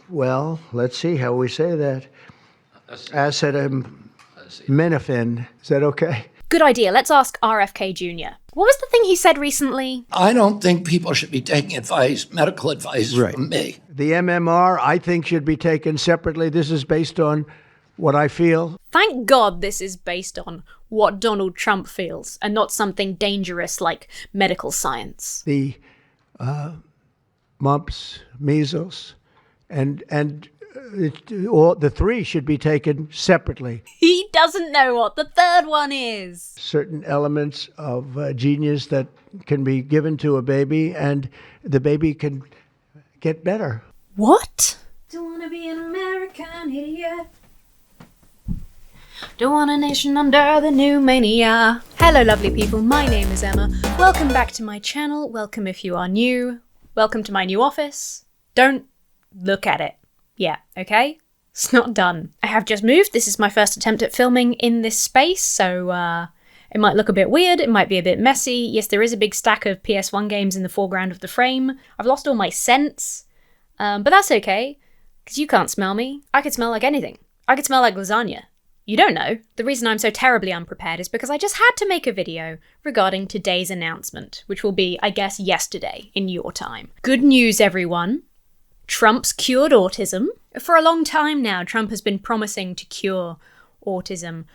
well, let's see how we say that. Acetaminophen. Is that okay? Good idea. Let's ask RFK Jr. What was the thing he said recently? I don't think people should be taking medical advice from me. The MMR, I think, should be taken separately. This is based on what I feel. Thank God this is based on what Donald Trump feels and not something dangerous like medical science. The mumps, measles, and the three should be taken separately. He doesn't know what the third one is. Certain elements of genius that can be given to a baby, and the baby can get better. What? Don't want to be an American idiot. Don't want a nation under the new mania. Hello lovely people, my name is Emma. Welcome back to my channel. Welcome if you are new. Welcome to my new office. Don't look at it. Yeah, okay? It's not done. I have just moved. This is my first attempt at filming in this space, so it might look a bit weird, it might be a bit messy. Yes, there is a big stack of PS1 games in the foreground of the frame. I've lost all my scents, but that's okay, because you can't smell me. I could smell like anything. I could smell like lasagna. You don't know. The reason I'm so terribly unprepared is because I just had to make a video regarding today's announcement, which will be, I guess, yesterday in your time. Good news, everyone. Trump's cured autism. For a long time now, Trump has been promising to cure autism.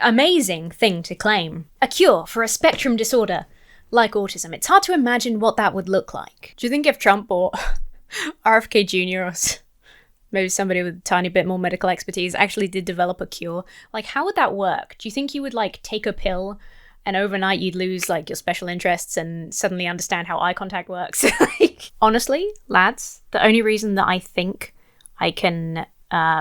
Amazing thing to claim. A cure for a spectrum disorder like autism. It's hard to imagine what that would look like. Do you think if Trump or RFK Jr. or maybe somebody with a tiny bit more medical expertise actually did develop a cure, like how would that work? Do you think you would like take a pill and overnight you'd lose like your special interests and suddenly understand how eye contact works? Honestly, lads, the only reason that I think I can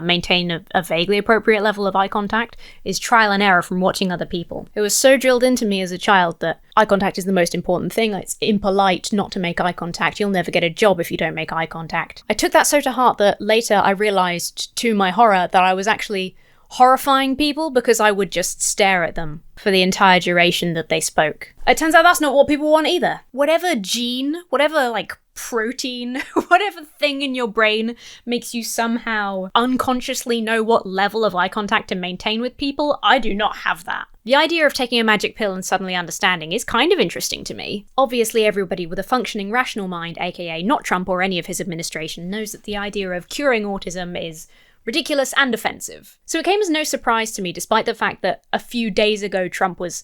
maintain a vaguely appropriate level of eye contact is trial and error from watching other people. It was so drilled into me as a child that eye contact is the most important thing. It's impolite not to make eye contact. You'll never get a job if you don't make eye contact. I took that so to heart that later I realized, to my horror, that I was actually horrifying people because I would just stare at them for the entire duration that they spoke. It turns out that's not what people want either. Whatever gene, whatever like protein, whatever thing in your brain makes you somehow unconsciously know what level of eye contact to maintain with people, I do not have that. The idea of taking a magic pill and suddenly understanding is kind of interesting to me. Obviously everybody with a functioning rational mind, aka not Trump or any of his administration, knows that the idea of curing autism is ridiculous and offensive. So it came as no surprise to me, despite the fact that a few days ago Trump was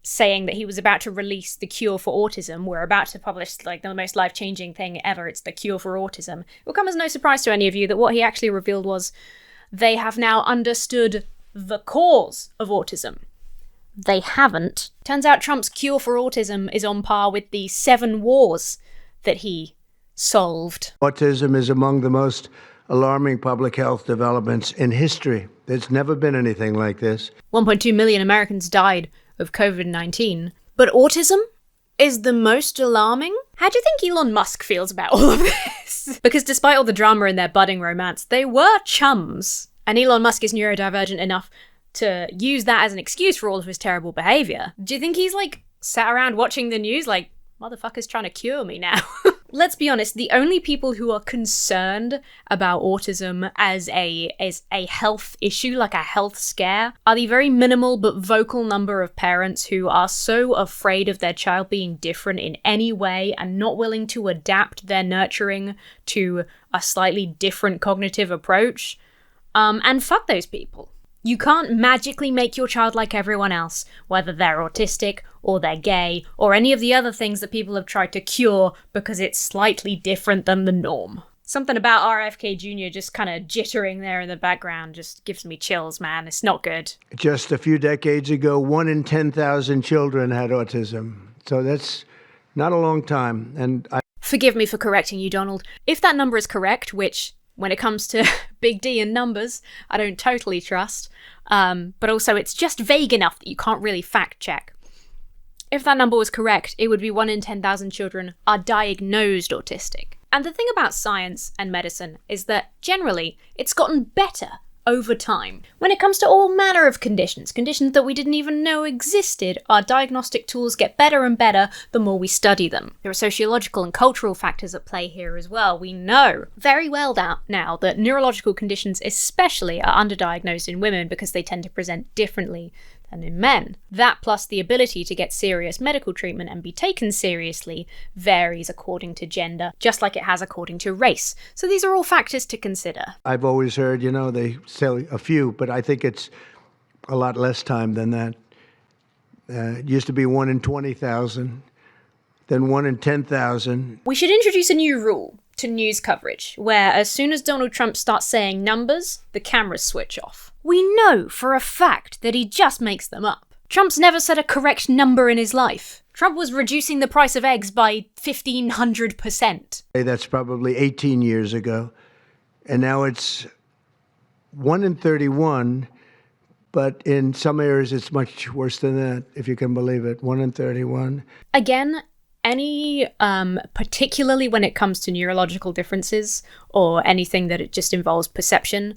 saying that he was about to release the cure for autism. We're about to publish like the most life-changing thing ever. It's the cure for autism. It will come as no surprise to any of you that what he actually revealed was they have now understood the cause of autism. They haven't. Turns out Trump's cure for autism is on par with the 7 wars that he solved. Autism is among the most alarming public health developments in history. There's never been anything like this. 1.2 million Americans died of COVID-19. But autism is the most alarming? How do you think Elon Musk feels about all of this? Because despite all the drama in their budding romance, they were chums. And Elon Musk is neurodivergent enough to use that as an excuse for all of his terrible behavior. Do you think he's like sat around watching the news like, motherfucker's trying to cure me now? Let's be honest, the only people who are concerned about autism as a health issue, like a health scare, are the very minimal but vocal number of parents who are so afraid of their child being different in any way and not willing to adapt their nurturing to a slightly different cognitive approach. And fuck those people. You can't magically make your child like everyone else, whether they're autistic or they're gay or any of the other things that people have tried to cure because it's slightly different than the norm. Something about RFK Jr. just kind of jittering there in the background just gives me chills, man. It's not good. Just a few decades ago, 1 in 10,000 children had autism. So that's not a long time. And Forgive me for correcting you, Donald. If that number is correct, which when it comes to big D and numbers, I don't totally trust. But also it's just vague enough that you can't really fact check. If that number was correct, it would be 1 in 10,000 children are diagnosed autistic. And the thing about science and medicine is that generally it's gotten better over time. When it comes to all manner of conditions that we didn't even know existed, our diagnostic tools get better and better the more we study them. There are sociological and cultural factors at play here as well. We know very well now that neurological conditions especially are underdiagnosed in women because they tend to present differently than in men. That plus the ability to get serious medical treatment and be taken seriously varies according to gender, just like it has according to race. So these are all factors to consider. I've always heard, they say a few, but I think it's a lot less time than that. It used to be 1 in 20,000, then 1 in 10,000. We should introduce a new rule to news coverage, where as soon as Donald Trump starts saying numbers, the cameras switch off. We know for a fact that he just makes them up. Trump's never said a correct number in his life. Trump was reducing the price of eggs by 1,500%. That's probably 18 years ago. And now it's 1 in 31, but in some areas it's much worse than that, if you can believe it. 1 in 31. Again, particularly when it comes to neurological differences or anything that it just involves perception,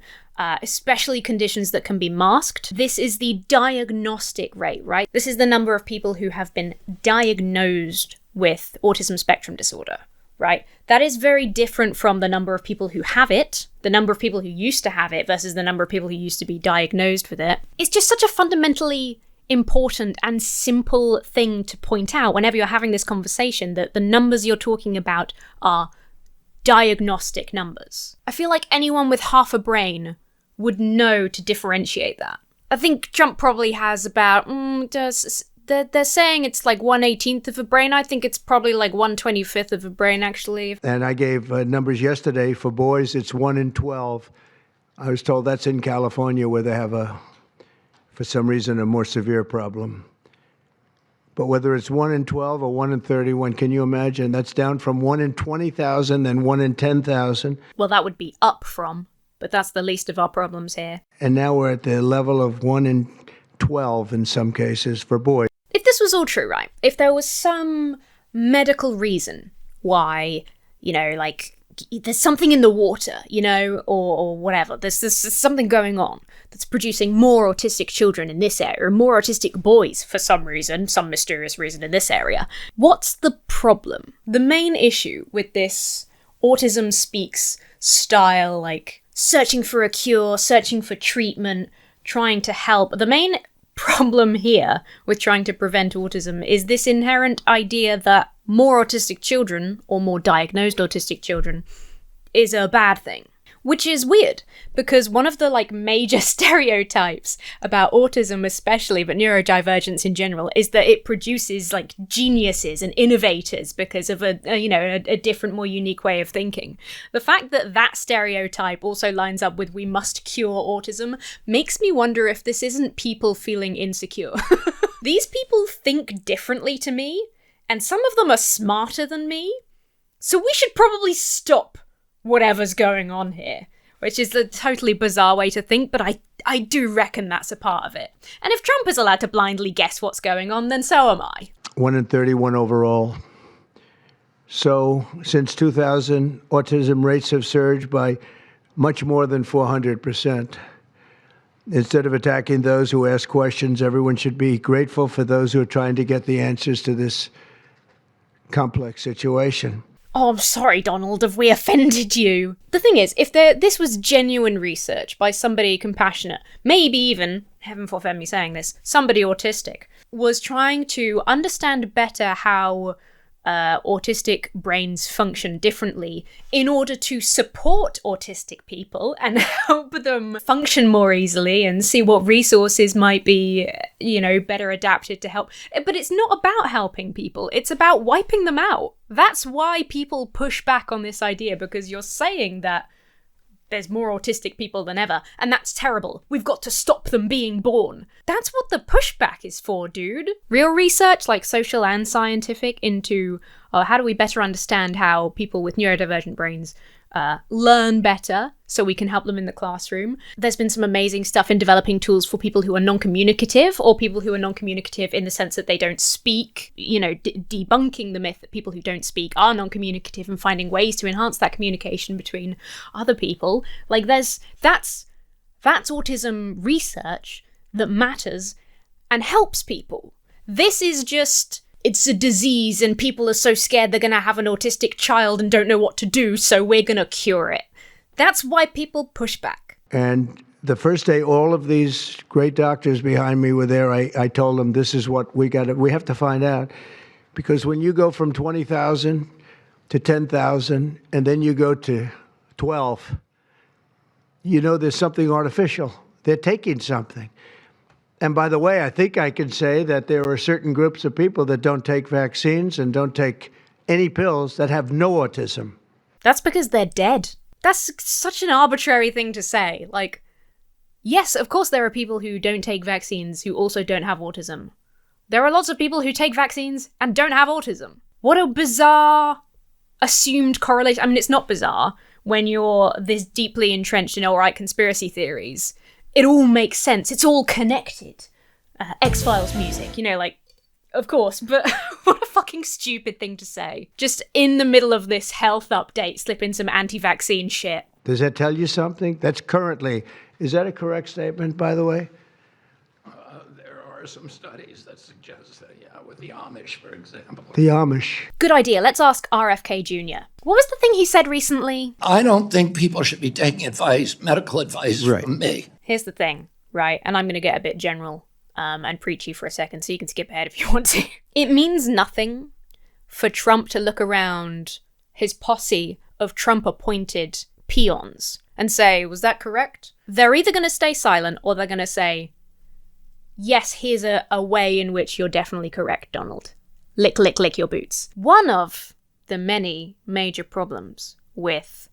especially conditions that can be masked. This is the diagnostic rate, right? This is the number of people who have been diagnosed with autism spectrum disorder, right? That is very different from the number of people who have it, the number of people who used to have it versus the number of people who used to be diagnosed with it. It's just such a fundamentally important and simple thing to point out whenever you're having this conversation, that the numbers you're talking about are diagnostic numbers. I feel like anyone with half a brain would know to differentiate that. I think Trump probably has about, they're saying it's like 1/18 of a brain. I think it's probably like 1/25 of a brain, actually. And I gave numbers yesterday. For boys, it's 1 in 12. I was told that's in California, where they have for some reason, a more severe problem. But whether it's 1 in 12 or 1 in 31, can you imagine? That's down from 1 in 20,000, then 1 in 10,000. Well, that would be up from, but that's the least of our problems here. And now we're at the level of 1 in 12 in some cases for boys. If this was all true, right? If there was some medical reason why, there's something in the water, or whatever. There's something going on that's producing more autistic children in this area, or more autistic boys for some reason, some mysterious reason in this area. What's the problem? The main issue with this autism speaks style, searching for a cure, searching for treatment, trying to help. The main problem here with trying to prevent autism is this inherent idea that more autistic children, or more diagnosed autistic children, is a bad thing. Which is weird, because one of the major stereotypes about autism especially, but neurodivergence in general, is that it produces geniuses and innovators because of a different, more unique way of thinking. The fact that that stereotype also lines up with "we must cure autism" makes me wonder if this isn't people feeling insecure. These people think differently to me, and some of them are smarter than me, so we should probably stop whatever's going on here, which is a totally bizarre way to think, but I do reckon that's a part of it. And if Trump is allowed to blindly guess what's going on, then so am I. 1 in 31 overall. So since 2000, autism rates have surged by much more than 400%. Instead of attacking those who ask questions, everyone should be grateful for those who are trying to get the answers to this complex situation. Oh, I'm sorry, Donald, have we offended you? The thing is, if this was genuine research by somebody compassionate, maybe even, heaven forfend me saying this, somebody autistic, was trying to understand better how autistic brains function differently in order to support autistic people and help them function more easily and see what resources might be, better adapted to help. But it's not about helping people. It's about wiping them out. That's why people push back on this idea, because you're saying that there's more autistic people than ever, and that's terrible. We've got to stop them being born. That's what the pushback is for, dude. Real research, social and scientific, into how do we better understand how people with neurodivergent brains learn better so we can help them in the classroom. There's been some amazing stuff in developing tools for people who are non-communicative, or people who are non-communicative in the sense that they don't speak, debunking the myth that people who don't speak are non-communicative and finding ways to enhance that communication between other people. That's That's autism research that matters and helps people. This is just, it's a disease and people are so scared they're going to have an autistic child and don't know what to do, so we're going to cure it. That's why people push back. And the first day all of these great doctors behind me were there, I told them this is what we have to find out. Because when you go from 20,000 to 10,000 and then you go to 12, you know there's something artificial. They're taking something. And by the way, I think I can say that there are certain groups of people that don't take vaccines and don't take any pills that have no autism. That's because they're dead. That's such an arbitrary thing to say. Like, yes, of course there are people who don't take vaccines who also don't have autism. There are lots of people who take vaccines and don't have autism. What a bizarre assumed correlation. I mean, it's not bizarre when you're this deeply entrenched in alt-right conspiracy theories. It all makes sense. It's all connected. X-Files music, like, of course, but what a fucking stupid thing to say. Just in the middle of this health update, slip in some anti-vaccine shit. Does that tell you something? That's currently, is that a correct statement, by the way? There are some studies that suggest that, with the Amish, for example. The Amish. Good idea. Let's ask RFK Jr. What was the thing he said recently? I don't think people should be taking medical advice from me. Here's the thing, right? And I'm going to get a bit general and preachy for a second, so you can skip ahead if you want to. It means nothing for Trump to look around his posse of Trump-appointed peons and say, was that correct? They're either going to stay silent or they're going to say, yes, here's a way in which you're definitely correct, Donald. Lick, lick, lick your boots. One of the many major problems with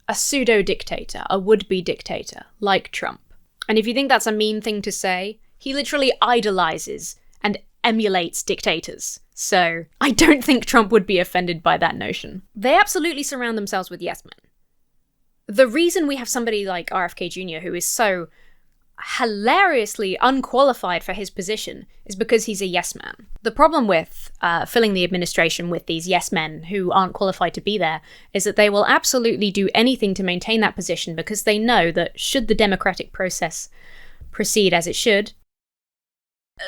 a pseudo-dictator, a would-be dictator like Trump, and if you think that's a mean thing to say, he literally idolizes and emulates dictators. So I don't think Trump would be offended by that notion. They absolutely surround themselves with yes men. The reason we have somebody like RFK Jr. who is so hilariously unqualified for his position is because he's a yes man. The problem with filling the administration with these yes men who aren't qualified to be there is that they will absolutely do anything to maintain that position because they know that should the democratic process proceed as it should,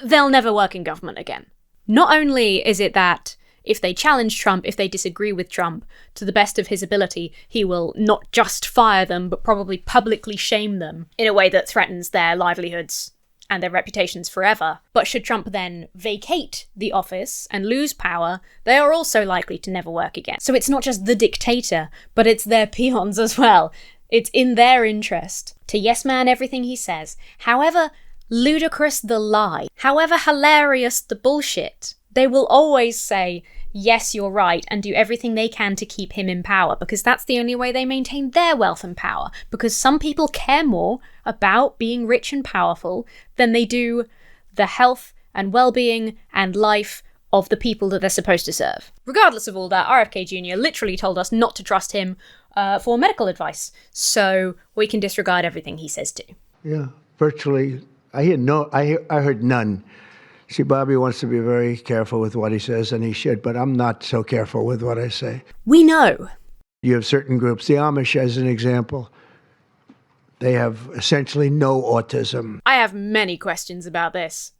they'll never work in government again. Not only is it that if they challenge Trump, if they disagree with Trump, to the best of his ability, he will not just fire them, but probably publicly shame them in a way that threatens their livelihoods and their reputations forever. But should Trump then vacate the office and lose power, they are also likely to never work again. So it's not just the dictator, but it's their peons as well. It's in their interest to yes man everything he says, however ludicrous the lie, however hilarious the bullshit. They will always say, yes, you're right, and do everything they can to keep him in power, because that's the only way they maintain their wealth and power, because some people care more about being rich and powerful than they do the health and well-being and life of the people that they're supposed to serve. Regardless of all that, RFK Jr. literally told us not to trust him for medical advice, so we can disregard everything he says too. Yeah, virtually, I heard none. See, Bobby wants to be very careful with what he says, and he should, but I'm not so careful with what I say. We know. You have certain groups, the Amish as an example, they have essentially no autism. I have many questions about this.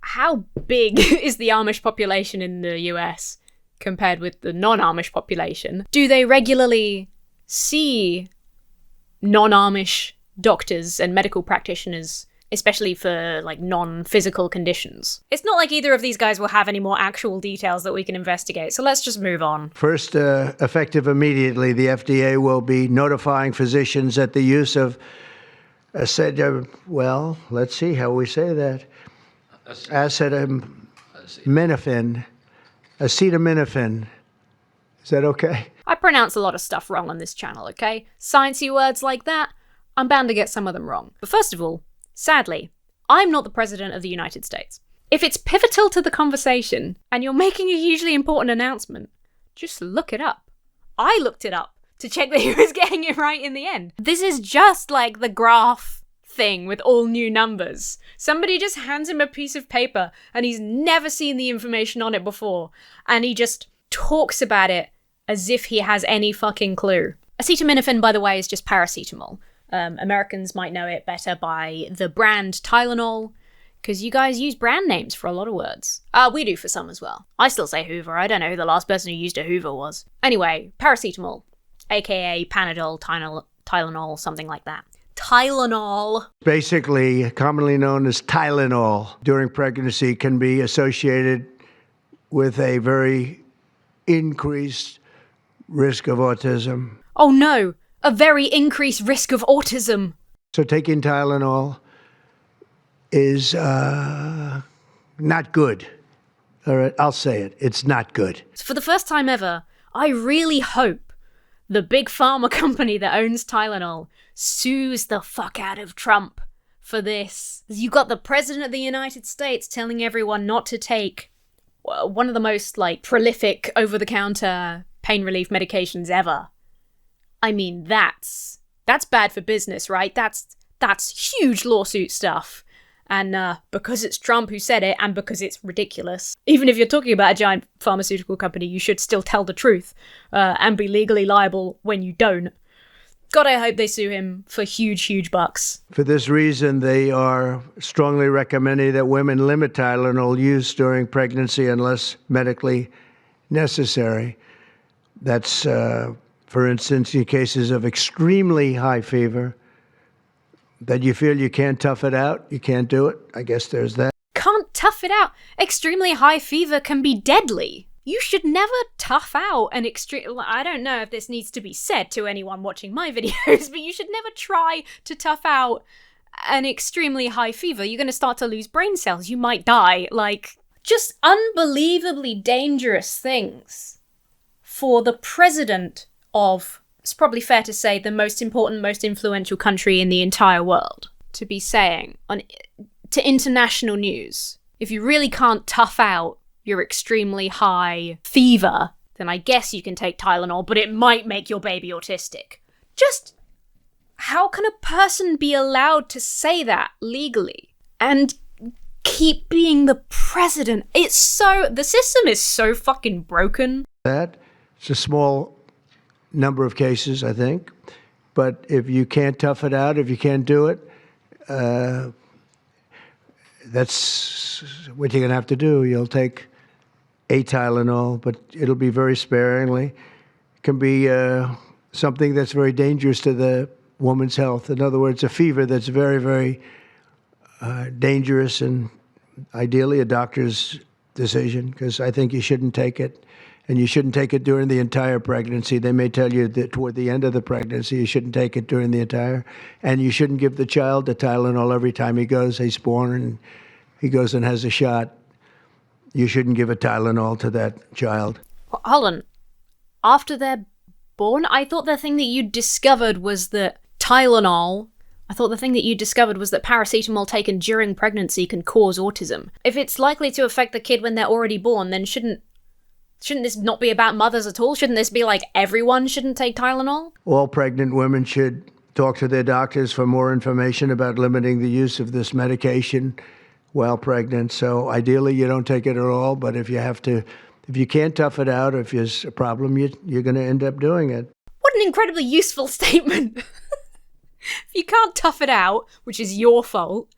How big is the Amish population in the US compared with the non-Amish population? Do they regularly see non-Amish doctors and medical practitioners, especially for like non-physical conditions? It's not like either of these guys will have any more actual details that we can investigate, so let's just move on. First, effective immediately, the FDA will be notifying physicians that the use of well, let's see how we say that. Acetaminophen. Is that okay? I pronounce a lot of stuff wrong on this channel, okay? Sciencey words like that, I'm bound to get some of them wrong. But first of all, sadly, I'm not the President of the United States. If it's pivotal to the conversation and you're making a hugely important announcement, just look it up. I looked it up to check that he was getting it right in the end. This is just like the graph thing with all new numbers. Somebody just hands him a piece of paper and he's never seen the information on it before, and he just talks about it as if he has any fucking clue. Acetaminophen, by the way, is just paracetamol. Americans might know it better by the brand Tylenol, because you guys use brand names for a lot of words. We do for some as well. I still say Hoover. I don't know who the last person who used a Hoover was. Anyway, paracetamol, aka Panadol, Tylenol, something like that. Tylenol. Basically, commonly known as Tylenol, during pregnancy can be associated with a very increased risk of autism. Oh no, a very increased risk of autism. So taking Tylenol is not good. All right, I'll say it. It's not good. For the first time ever, I really hope the big pharma company that owns Tylenol sues the fuck out of Trump for this. You got the President of the United States telling everyone not to take one of the most, prolific over-the-counter pain relief medications ever. I mean, that's bad for business, right? That's huge lawsuit stuff. And because it's Trump who said it, and because it's ridiculous, even if you're talking about a giant pharmaceutical company, you should still tell the truth and be legally liable when you don't. God, I hope they sue him for huge, huge bucks. For this reason, they are strongly recommending that women limit Tylenol use during pregnancy unless medically necessary. That's, for instance, in cases of extremely high fever, that you feel you can't tough it out, you can't do it. I guess there's that. Can't tough it out. Extremely high fever can be deadly. You should never tough out an extreme... I don't know if this needs to be said to anyone watching my videos, but you should never try to tough out an extremely high fever. You're going to start to lose brain cells. You might die. Just unbelievably dangerous things for the president of... It's probably fair to say the most important, most influential country in the entire world to be saying to international news, if you really can't tough out your extremely high fever, then I guess you can take Tylenol, but it might make your baby autistic. Just how can a person be allowed to say that legally and keep being the president? The system is so fucking broken. It's a small number of cases, I think. But if you can't tough it out, if you can't do it, that's what you're going to have to do. You'll take a Tylenol, but it'll be very sparingly. It can be something that's very dangerous to the woman's health. In other words, a fever that's very, very dangerous, and ideally a doctor's decision, because I think you shouldn't take it. And you shouldn't take it during the entire pregnancy. They may tell you that toward the end of the pregnancy, you shouldn't take it during the entire. And you shouldn't give the child the Tylenol every time he's born and he goes and has a shot. You shouldn't give a Tylenol to that child. Well, hold on. After they're born? I thought the thing that you discovered was that paracetamol taken during pregnancy can cause autism. If it's likely to affect the kid when they're already born, then shouldn't this not be about mothers at all? Shouldn't this be everyone shouldn't take Tylenol? All pregnant women should talk to their doctors for more information about limiting the use of this medication while pregnant. So ideally, you don't take it at all. But if you can't tough it out, if there's a problem, you're going to end up doing it. What an incredibly useful statement. If you can't tough it out, which is your fault,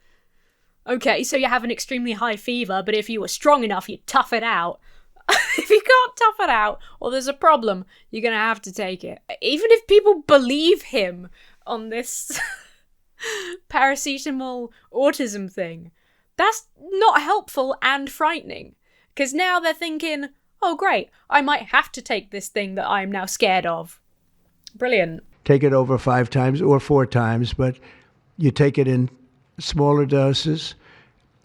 okay, so you have an extremely high fever, but if you were strong enough, you'd tough it out. If you can't tough it out, or there's a problem, you're going to have to take it. Even if people believe him on this paracetamol autism thing, that's not helpful and frightening. Because now they're thinking, oh great, I might have to take this thing that I'm now scared of. Brilliant. Take it over 5 times or 4 times, but you take it in smaller doses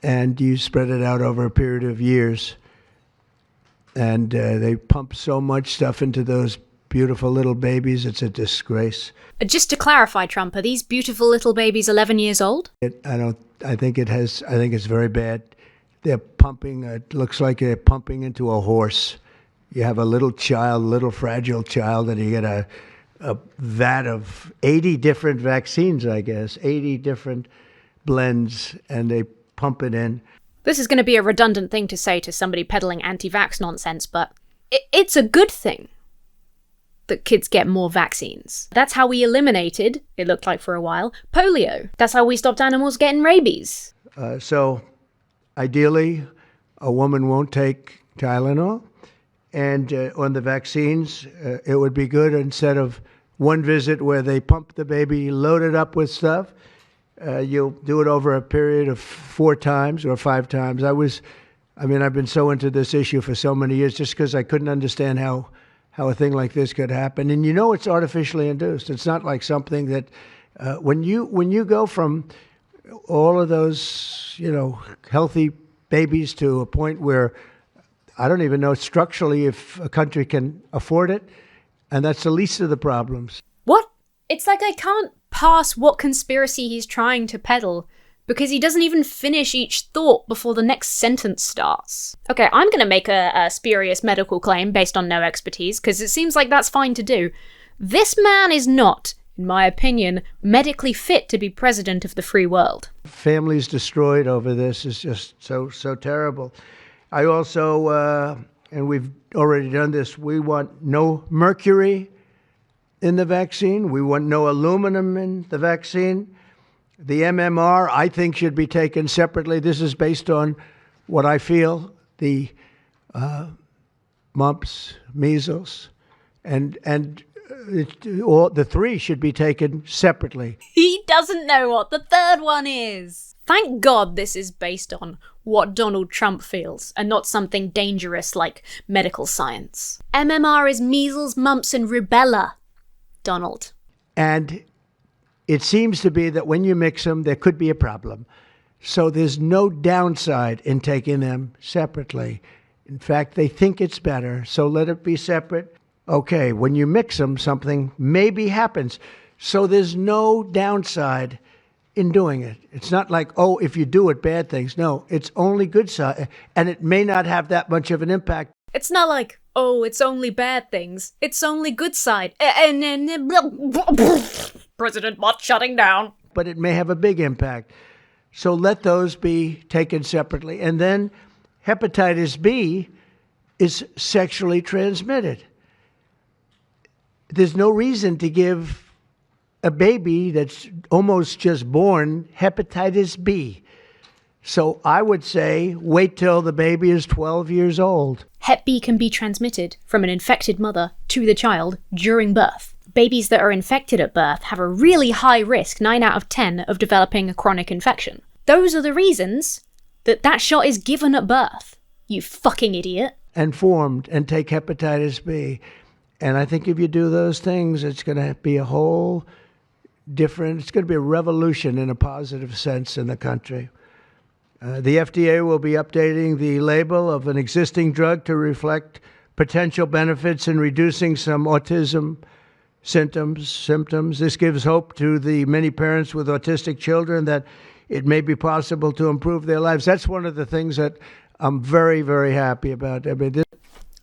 and you spread it out over a period of years. And they pump so much stuff into those beautiful little babies, it's a disgrace. Just to clarify, Trump, are these beautiful little babies 11 years old? I think it's very bad. They're pumping, it looks like they're pumping into a horse. You have a little fragile child, and you get a vat of 80 different vaccines, I guess, 80 different blends, and they pump it in. This is going to be a redundant thing to say to somebody peddling anti-vax nonsense, but it's a good thing. that kids get more vaccines. That's how we eliminated, it looked like for a while, polio. That's how we stopped animals getting rabies. So ideally, a woman won't take Tylenol. And on the vaccines, it would be good instead of one visit where they pump the baby, load it up with stuff, you'll do it over a period of 4 times or 5 times. I've been so into this issue for so many years just because I couldn't understand how a thing like this could happen. And it's artificially induced. It's not like something that when you go from all of those, healthy babies to a point where I don't even know structurally if a country can afford it, and that's the least of the problems. What? It's like I can't pass what conspiracy he's trying to peddle because he doesn't even finish each thought before the next sentence starts. Okay, I'm going to make a spurious medical claim based on no expertise, because it seems like that's fine to do. This man is not, in my opinion, medically fit to be president of the free world. Families destroyed over this is just so terrible. I also, and we've already done this, we want no mercury in the vaccine. We want no aluminum in the vaccine. The MMR, I think, should be taken separately. This is based on what I feel, the mumps, measles, and all the 3 should be taken separately. He doesn't know what the third one is. Thank God this is based on what Donald Trump feels, and not something dangerous like medical science. MMR is measles, mumps, and rubella, Donald. And it seems to be that when you mix them, there could be a problem. So there's no downside in taking them separately. In fact, they think it's better, so let it be separate. Okay, when you mix them, something maybe happens. So there's no downside in doing it. It's not like, if you do it, bad things. No, it's only good side, and it may not have that much of an impact. It's not like, it's only bad things. It's only good side. President Bot shutting down. But it may have a big impact. So let those be taken separately. And then hepatitis B is sexually transmitted. There's no reason to give a baby that's almost just born hepatitis B. So I would say wait till the baby is 12 years old. Hep B can be transmitted from an infected mother to the child during birth. Babies that are infected at birth have a really high risk, 9 out of 10, of developing a chronic infection. Those are the reasons that shot is given at birth. You fucking idiot. And formed and take hepatitis B. And I think if you do those things, it's going to be a whole different, it's going to be a revolution in a positive sense in the country. The FDA will be updating the label of an existing drug to reflect potential benefits in reducing some autism symptoms. This gives hope to the many parents with autistic children that it may be possible to improve their lives. That's one of the things that I'm very, very happy about.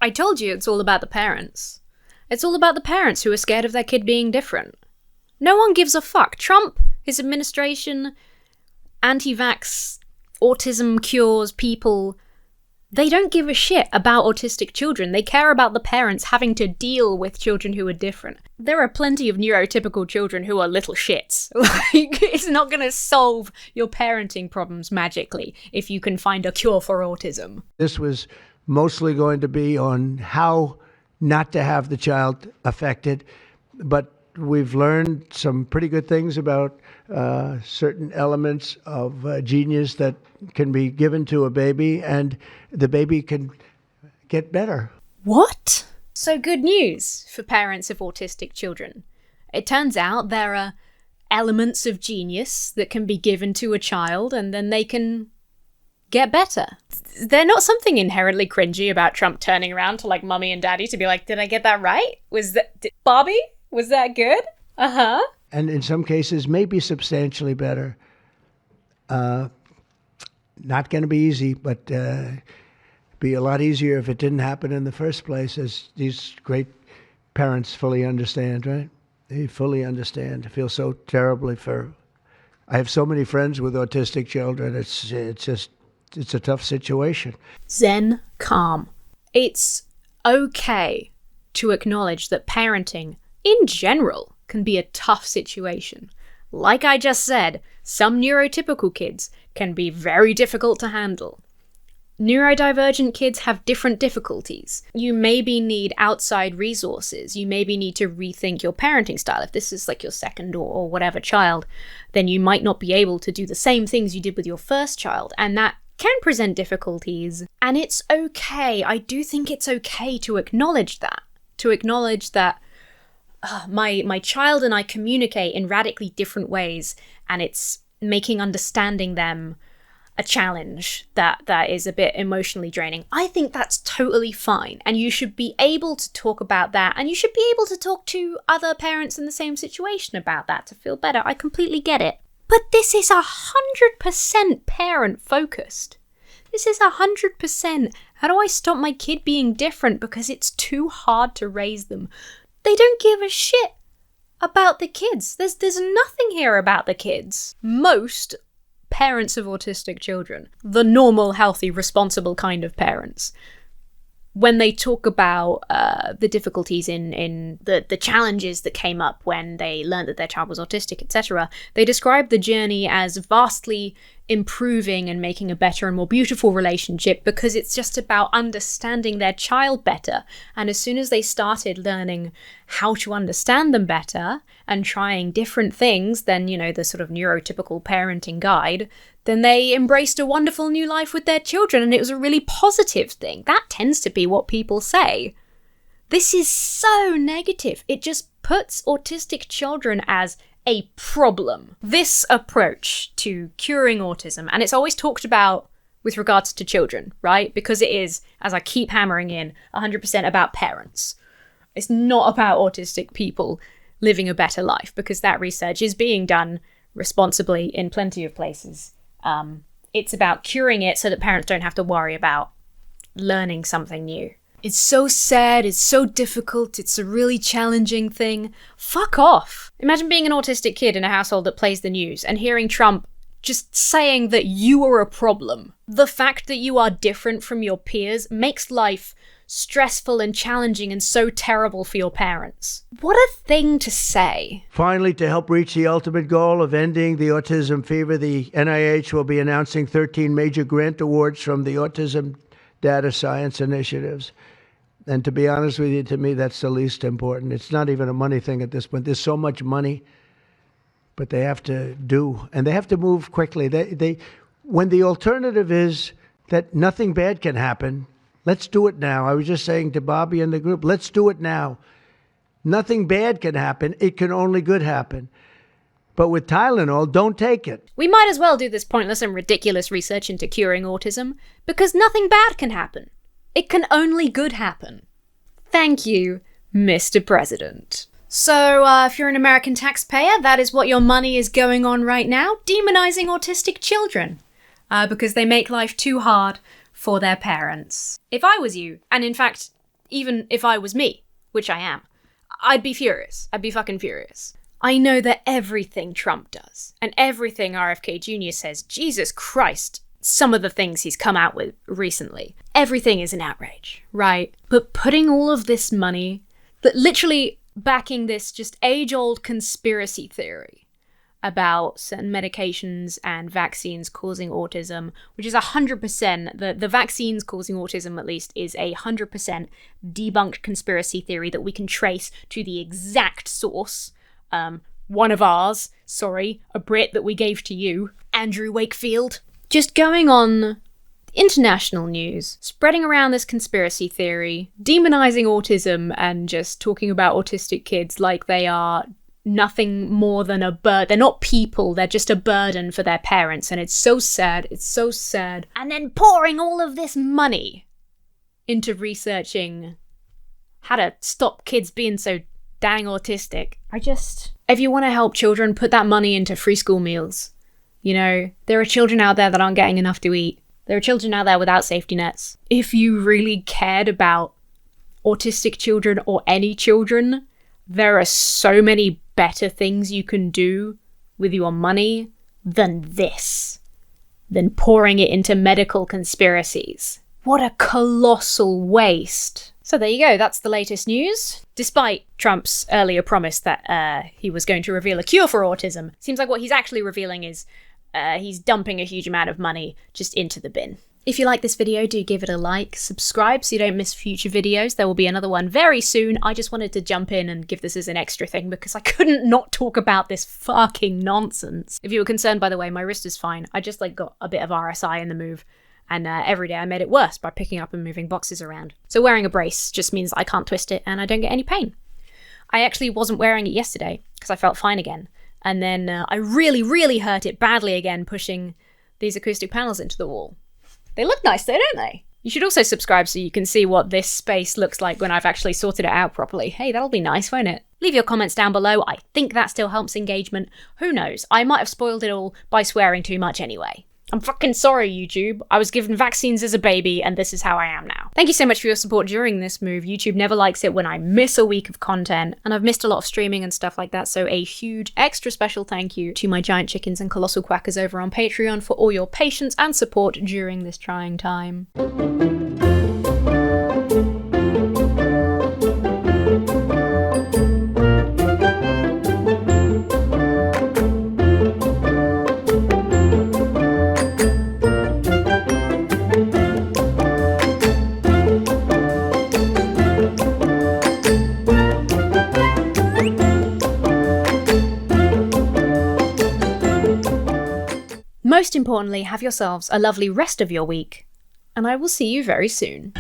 I told you it's all about the parents. It's all about the parents who are scared of their kid being different. No one gives a fuck. Trump, his administration, anti-vax, autism cures people, they don't give a shit about autistic children. They care about the parents having to deal with children who are different. There are plenty of neurotypical children who are little shits. It's not going to solve your parenting problems magically if you can find a cure for autism. This was mostly going to be on how not to have the child affected, but we've learned some pretty good things about certain elements of genius that can be given to a baby, and the baby can get better. What? So good news for parents of autistic children. It turns out there are elements of genius that can be given to a child, and then they can get better. There's not something inherently cringy about Trump turning around to mummy and daddy to be like, did I get that right? Bobby? Was that good? Uh-huh. And in some cases, maybe substantially better. Not going to be easy, but be a lot easier if it didn't happen in the first place, as these great parents fully understand, right? They fully understand. I feel so terribly I have so many friends with autistic children. It's a tough situation. Zen calm. It's okay to acknowledge that parenting, in general, can be a tough situation. Like I just said, some neurotypical kids can be very difficult to handle. Neurodivergent kids have different difficulties. You maybe need outside resources. You maybe need to rethink your parenting style. If this is like your second or whatever child, then you might not be able to do the same things you did with your first child. And that can present difficulties. And it's okay. I do think it's okay to acknowledge that. To acknowledge that my child and I communicate in radically different ways, and it's making understanding them a challenge that is a bit emotionally draining. I think that's totally fine, and you should be able to talk about that, and you should be able to talk to other parents in the same situation about that to feel better. I completely get it. But this is 100% parent focused. This is 100%, how do I stop my kid being different because it's too hard to raise them? They don't give a shit about the kids. There's nothing here about the kids. Most parents of autistic children, the normal, healthy, responsible kind of parents, when they talk about the difficulties in the challenges that came up when they learned that their child was autistic, etc., they describe the journey as vastly improving and making a better and more beautiful relationship because it's just about understanding their child better. And as soon as they started learning how to understand them better and trying different things than, you know, the sort of neurotypical parenting guide, then they embraced a wonderful new life with their children, and it was a really positive thing. That tends to be what people say. This is so negative. It just puts autistic children as a problem. This approach to curing autism, and it's always talked about with regards to children, right? Because it is, as I keep hammering in, 100% about parents. It's not about autistic people living a better life, because that research is being done responsibly in plenty of places. It's about curing it so that parents don't have to worry about learning something new. It's so sad, it's so difficult, it's a really challenging thing. Fuck off. Imagine being an autistic kid in a household that plays the news and hearing Trump just saying that you are a problem. The fact that you are different from your peers makes life stressful and challenging and so terrible for your parents. What a thing to say. Finally, to help reach the ultimate goal of ending the autism fever, the NIH will be announcing 13 major grant awards from the Autism Data Science Initiatives. And to be honest with you, to me, that's the least important. It's not even a money thing at this point. There's so much money, but they have to do, and they have to move quickly. When the alternative is that nothing bad can happen, let's do it now. I was just saying to Bobby and the group, let's do it now. Nothing bad can happen. It can only good happen. But with Tylenol, don't take it. We might as well do this pointless and ridiculous research into curing autism, because nothing bad can happen. It can only good happen. Thank you, Mr. President. So, if you're an American taxpayer, that is what your money is going on right now, demonizing autistic children, because they make life too hard for their parents. If I was you, and in fact, even if I was me, which I am, I'd be furious. I'd be fucking furious. I know that everything Trump does, and everything RFK Jr. says, Jesus Christ, some of the things he's come out with recently, everything is an outrage, right? But putting all of this money, that literally backing this just age-old conspiracy theory about certain medications and vaccines causing autism, which is 100%, the vaccines causing autism at least is 100% debunked conspiracy theory that we can trace to the exact source. One of ours, a Brit that we gave to you, Andrew Wakefield. Just going on international news, spreading around this conspiracy theory, demonizing autism and just talking about autistic kids like they are nothing more than a burden. They're not people, they're just a burden for their parents, and it's so sad, it's so sad. And then pouring all of this money into researching how to stop kids being so dang autistic. If you want to help children, put that money into free school meals. You know, there are children out there that aren't getting enough to eat. There are children out there without safety nets. If you really cared about autistic children or any children, there are so many better things you can do with your money than this, than pouring it into medical conspiracies. What a colossal waste. So there you go, that's the latest news. Despite Trump's earlier promise that he was going to reveal a cure for autism, seems like what he's actually revealing is he's dumping a huge amount of money just into the bin. If you like this video, do give it a like, subscribe so you don't miss future videos. There will be another one very soon. I just wanted to jump in and give this as an extra thing because I couldn't not talk about this fucking nonsense. If you were concerned, by the way, my wrist is fine. I just got a bit of RSI in the move. And every day I made it worse by picking up and moving boxes around. So wearing a brace just means I can't twist it and I don't get any pain. I actually wasn't wearing it yesterday because I felt fine again. And then I really, really hurt it badly again pushing these acoustic panels into the wall. They look nice though, don't they? You should also subscribe so you can see what this space looks like when I've actually sorted it out properly. Hey, that'll be nice, won't it? Leave your comments down below. I think that still helps engagement. Who knows? I might have spoiled it all by swearing too much anyway. I'm fucking sorry, YouTube. I was given vaccines as a baby, and this is how I am now. Thank you so much for your support during this move. YouTube never likes it when I miss a week of content, and I've missed a lot of streaming and stuff like that, so a huge, extra special thank you to my giant chickens and colossal quackers over on Patreon for all your patience and support during this trying time. Most importantly, have yourselves a lovely rest of your week, and I will see you very soon.